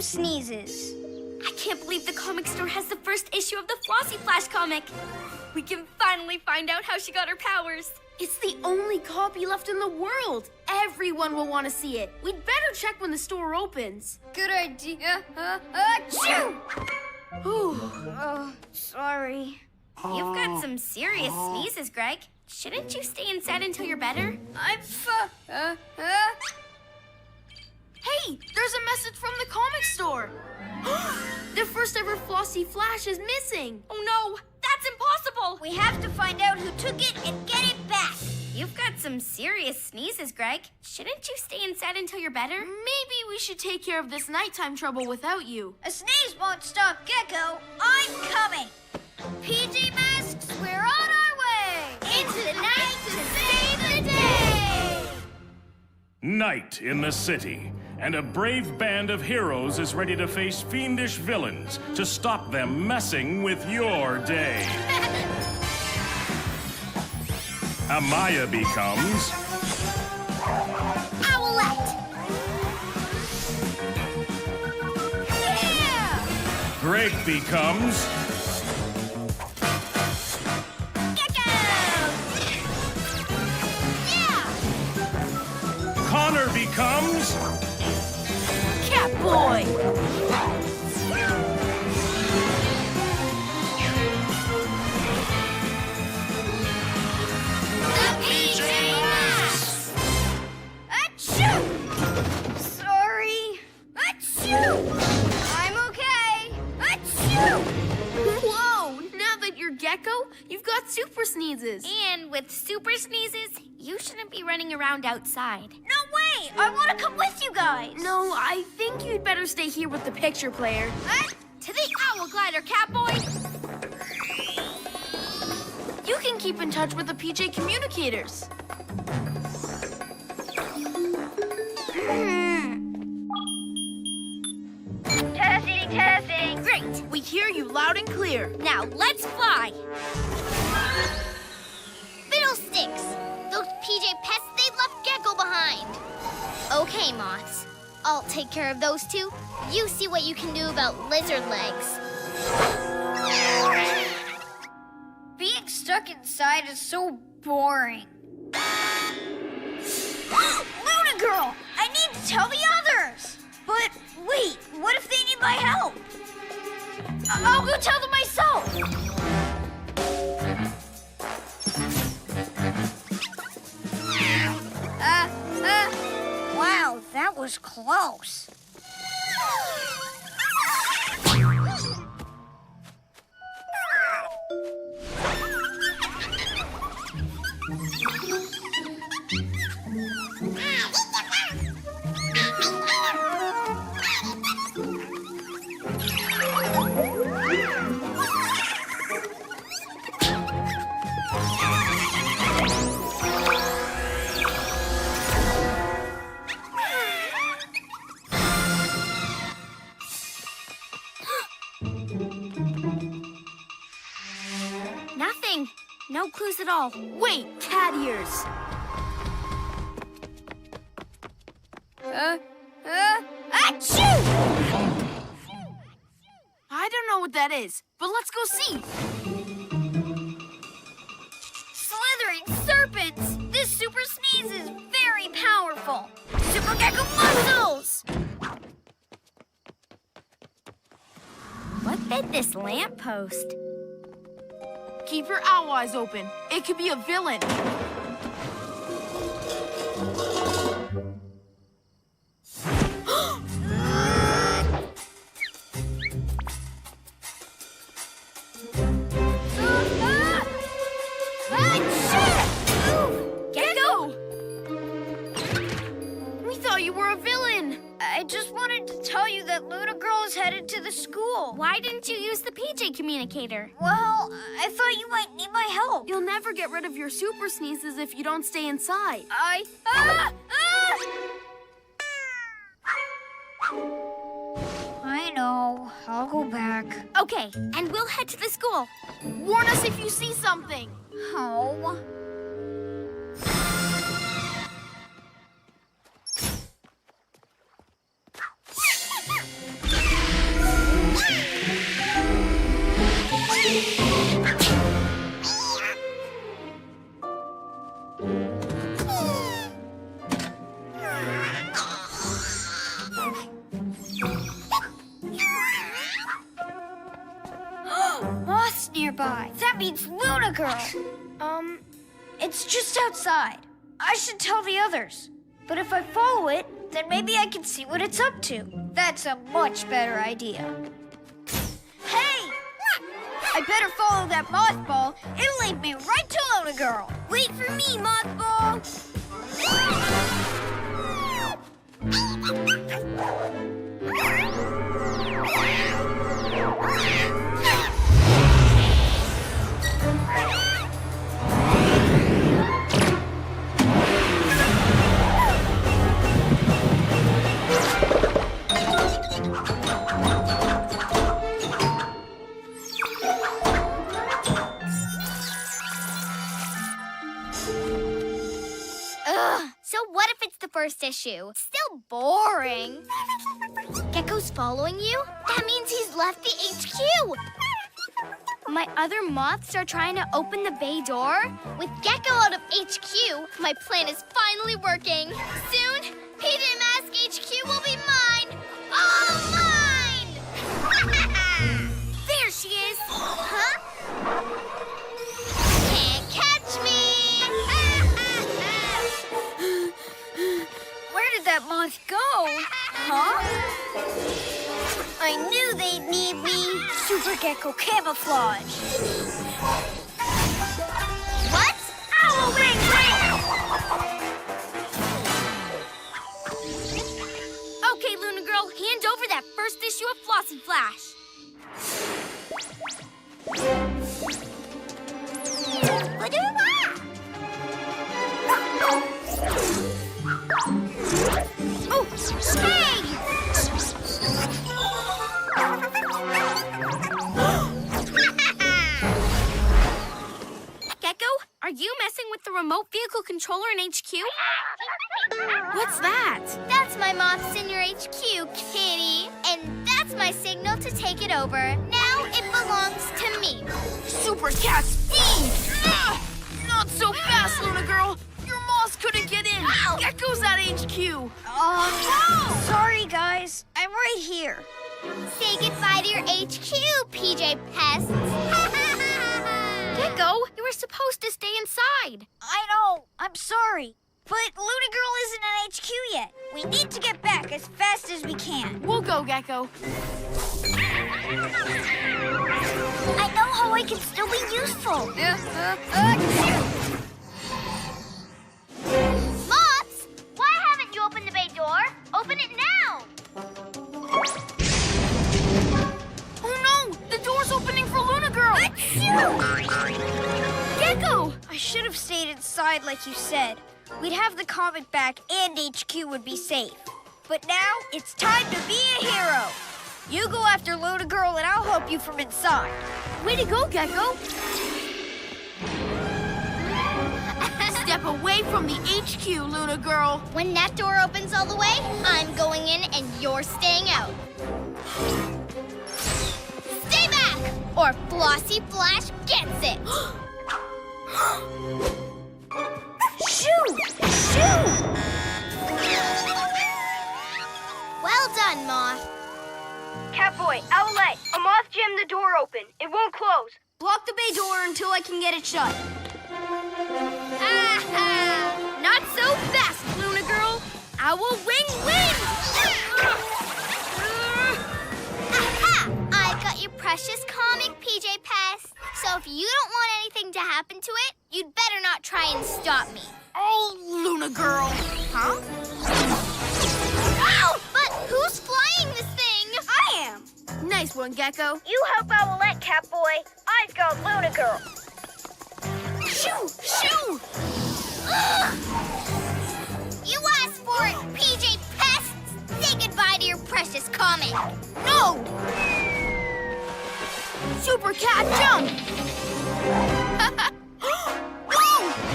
sneezes. I can't believe the comic store has the first issue of the Flossie Flash comic. We can finally find out how she got her powers. It's the only copy left in the world. Everyone will want to see it. We'd better check when the store opens. Good idea. Achoo! Ooh. Sorry. You've got some serious sneezes, Greg. Shouldn't you stay inside until you're better? Hey, there's a message from the comic store. The first ever Flossie Flash is missing. Oh no, that's impossible. We have to find out who took it and get it back. You've got some serious sneezes, Greg. Shouldn't you stay inside until you're better? Maybe we should take care of this nighttime trouble without you. A sneeze won't stop Gekko. I'm coming. PJ Masks, we're on our way. Into the night to save the day. Night in the city, and a brave band of heroes is ready to face fiendish villains to stop them messing with your day. Amaya becomes Owlette. Yeah! Greg becomes Gekko! Yeah! Connor becomes Catboy. Achoo! Sorry. Achoo! I'm okay. Achoo! Whoa, now that you're Gekko, you've got super sneezes. And with super sneezes, you shouldn't be running around outside. No way! I want to come with you guys. No, I think you'd better stay here with the picture player. To the Owl Glider, Catboy! You can keep in touch with the PJ communicators. Testing. Great, we hear you loud and clear. Now, let's fly! Fiddlesticks! Those PJ pests, they left Gekko behind. Okay, Moths. I'll take care of those two. You see what you can do about lizard legs. Being stuck inside is so boring. Luna Girl! I need to tell the others! But wait, what if they need my help? I'll go tell them myself! Wow, that was close. Nothing. No clues at all. Wait, cat ears. Achoo! I don't know what that is, but let's go see. Slithering serpents! This super sneeze is very powerful. Super Gekko muscles! What bit this lamppost? Keep your owl eyes open. It could be a villain. Gekko! We thought you were a villain. I just wanted to tell you that Luna Girl is headed to the school. Why didn't you use the PJ communicator? Well, I thought you might need my help. You'll never get rid of your super sneezes if you don't stay inside. I know. I'll go back. Okay, and we'll head to the school. Warn us if you see something. Oh. Moth's nearby. That means Luna Girl. It's just outside. I should tell the others. But if I follow it, then maybe I can see what it's up to. That's a much better idea. Hey! I better follow that mothball. It'll lead me right to Luna Girl. Wait for me, mothball. Ugh, so what if it's the first issue? Still boring. Gekko's following you? That means he's left the HQ. My other moths are trying to open the bay door. With Gekko out of HQ, my plan is finally working. Soon, PJ Mask HQ will be mine. All mine! There she is. Huh? Can't catch me! Where did that moth go? Huh? I knew they'd need me. Super Gekko camouflage. What? Owl wing wing! Okay, Luna Girl, hand over that first issue of Flossy Flash. Oh, hey! Gekko, are you messing with the remote vehicle controller in HQ? What's that? That's my moths in your HQ, kitty. And that's my signal to take it over. Now it belongs to me. Super Cat Speed! Not so fast, Luna Girl. Your moths couldn't get in. Gekko's at HQ. Sorry, guys. I'm right here. Say goodbye to your HQ, PJ Pests. Gekko, you were supposed to stay inside. I know. I'm sorry. But Luna Girl isn't in HQ yet. We need to get back as fast as we can. We'll go, Gekko. I know how I can still be useful. Moths, why haven't you opened the bay door? Open it now. Oh no! The door's opening for Luna Girl! Gekko! I should have stayed inside like you said. We'd have the comet back and HQ would be safe. But now it's time to be a hero. You go after Luna Girl and I'll help you from inside. Way to go, Gekko! Step away from the HQ, Luna Girl. When that door opens all the way, I'm going in and you're staying out. Stay back, or Flossy Flash gets it. Shoo! Shoo! Well done, Moth. Catboy, Owlette, a moth jammed the door open. It won't close. Block the bay door until I can get it shut. Not so fast, Luna Girl. Owl wing wing! Aha! I've got your precious comic, PJ Pest. So if you don't want anything to happen to it, you'd better not try and stop me. Oh, Luna Girl. Huh? Ow! But who's flying this thing? I am. Nice one, Gekko. You help Owlette, Catboy. I've got Luna Girl. Shoo! Shoo! You asked for it, PJ Pests. Say goodbye to your precious comic. No! Super Cat jump! Whoa!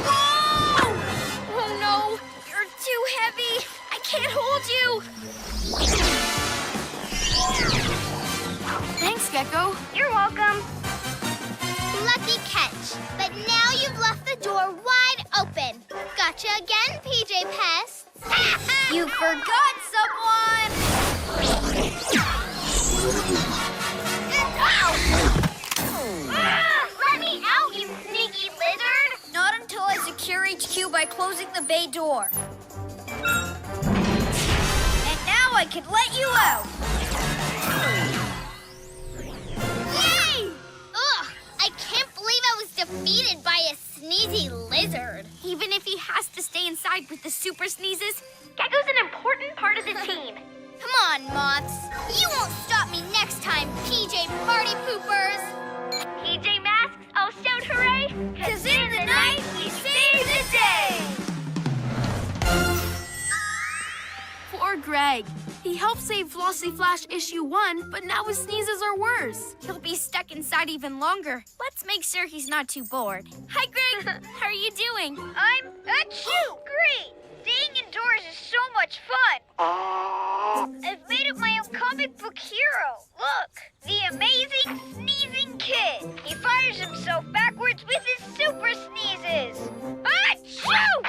Whoa! Oh no, you're too heavy. I can't hold you. Thanks, Gekko. You're welcome. catch. But now you've left the door wide open. Gotcha again, PJ Pests. You forgot someone! Let me out, you sneaky lizard! Not until I secure HQ by closing the bay door. And now I can let you out. Yay! Ugh, I can't believe I was defeated by a sneezy lizard. Even if he has to stay inside with the super sneezes, Gekko's an important part of the team. Come on, Moths. You won't stop me next time, PJ Party Poopers. PJ Masks, I'll shout hooray! 'Cause in the night, we save the day! Poor Greg. He helped save Flossy Flash issue 1, but now his sneezes are worse. He'll be stuck inside even longer. Let's make sure he's not too bored. Hi, Greg. How are you doing? I'm achoo! Great! Staying indoors is so much fun! I've made up my own comic book hero. Look! The amazing sneezing kid! He fires himself backwards with his super sneezes! Achoo!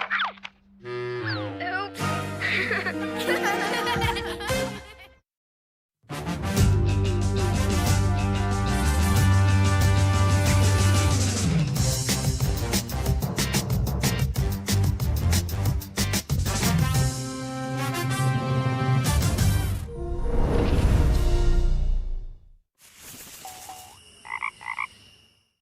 Oops!